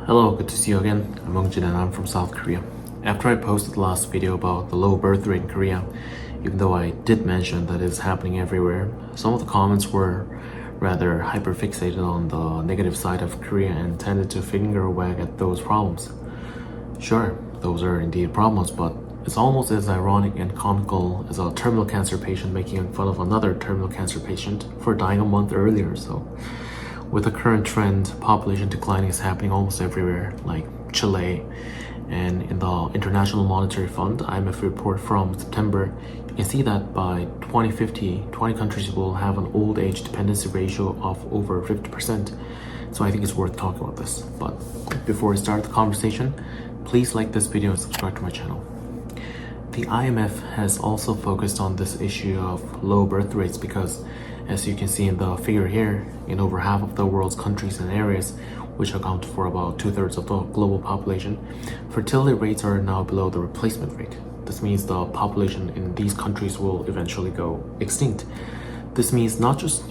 Hello, good to see you again. I'm Mongjin and I'm from South Korea. After I posted the last video about the low birth rate in Korea, even though I did mention that it's happening everywhere, some of the comments were rather hyperfixated on the negative side of Korea and tended to finger wag at those problems. Sure, those are indeed problems, but it's almost as ironic and comical as a terminal cancer patient making fun of another terminal cancer patient for dying a month earlier. So with the current trend, population decline is happening almost everywhere, like Chile. And in the International Monetary Fund IMF report from September, you can see that by 2050, 20 countries will have an old age dependency ratio of over 50%. So I think it's worth talking about this. But before we start the conversation, please like this video and subscribe to my channel. The IMF has also focused on this issue of low birth rates because, as you can see in the figure here, in over half of the world's countries and areas, which account for about 2/3 of the global population, fertility rates are now below the replacement rate. This means the population in these countries will eventually go extinct. This means not just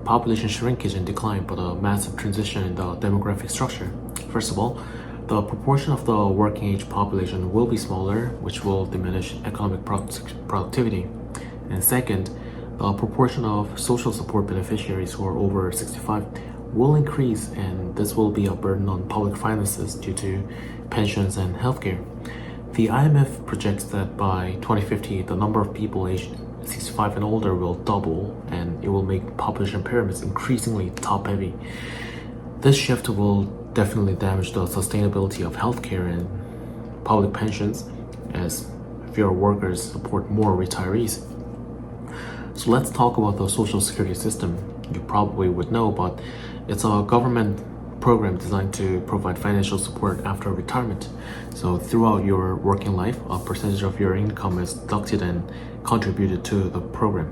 population shrinkage and decline, but a massive transition in the demographic structure. First of all, the proportion of the working age population will be smaller, which will diminish economic productivity. And second, the proportion of social support beneficiaries who are over 65 will increase, and this will be a burden on public finances due to pensions and healthcare. The IMF projects that by 2050, the number of people aged 65 and older will double, and it will make population pyramids increasingly top-heavy. This shift will definitely damage the sustainability of healthcare and public pensions, as fewer workers support more retirees. So let's talk about the social security system. You probably would know, but it's a government program designed to provide financial support after retirement. So throughout your working life, a percentage of your income is deducted and contributed to the program.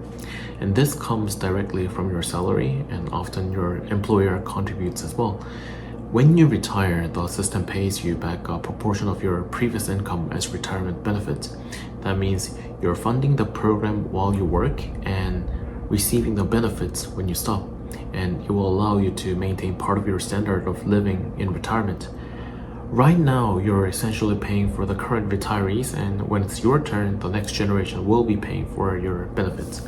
And this comes directly from your salary, and often your employer contributes as well. When you retire, the system pays you back a proportion of your previous income as retirement benefits. That means you're funding the program while you work and receiving the benefits when you stop, and it will allow you to maintain part of your standard of living in retirement. Right now, you're essentially paying for the current retirees, and when it's your turn, the next generation will be paying for your benefits.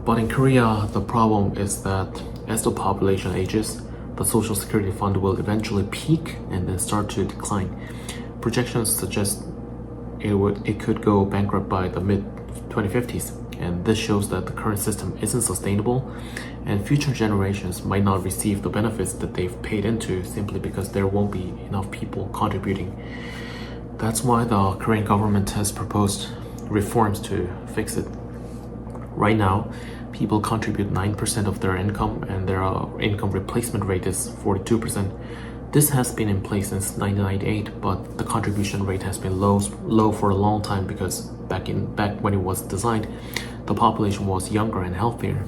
But in Korea, the problem is that as the population ages, the Social Security Fund will eventually peak and then start to decline. Projections suggest it could go bankrupt by the mid-2050s, and this shows that the current system isn't sustainable, and future generations might not receive the benefits that they've paid into simply because there won't be enough people contributing. That's why the Korean government has proposed reforms to fix it. Right now, people contribute 9% of their income, and their income replacement rate is 42%. This has been in place since 1998, but the contribution rate has been low for a long time because back when it was designed, the population was younger and healthier.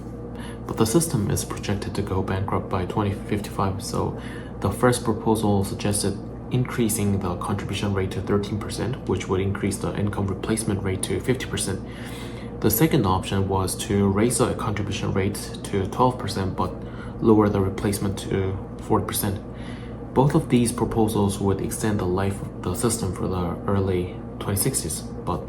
But the system is projected to go bankrupt by 2055, so the first proposal suggested increasing the contribution rate to 13%, which would increase the income replacement rate to 50%. The second option was to raise the contribution rate to 12% but lower the replacement to 40%. Both of these proposals would extend the life of the system for the early 2060s, but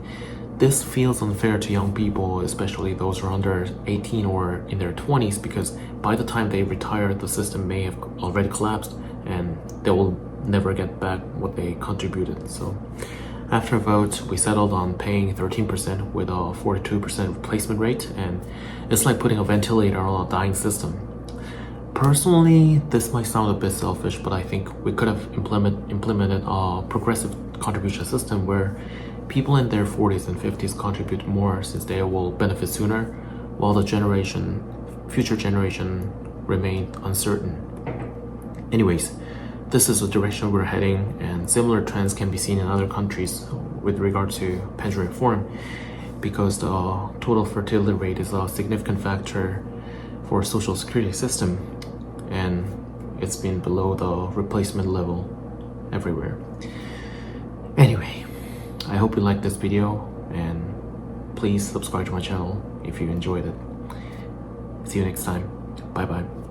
this feels unfair to young people, especially those who are under 18 or in their 20s, because by the time they retire, the system may have already collapsed and they will never get back what they contributed. So after a vote, we settled on paying 13% with a 42% replacement rate, and it's like putting a ventilator on a dying system. Personally, this might sound a bit selfish, but I think we could have implemented a progressive contribution system where people in their 40s and 50s contribute more, since they will benefit sooner, while the future generation remain uncertain. Anyways, this is the direction we're heading, and similar trends can be seen in other countries with regard to pension reform, because the total fertility rate is a significant factor for social security system, and it's been below the replacement level everywhere. Anyway, I hope you liked this video, and please subscribe to my channel if you enjoyed it. See you next time. Bye bye.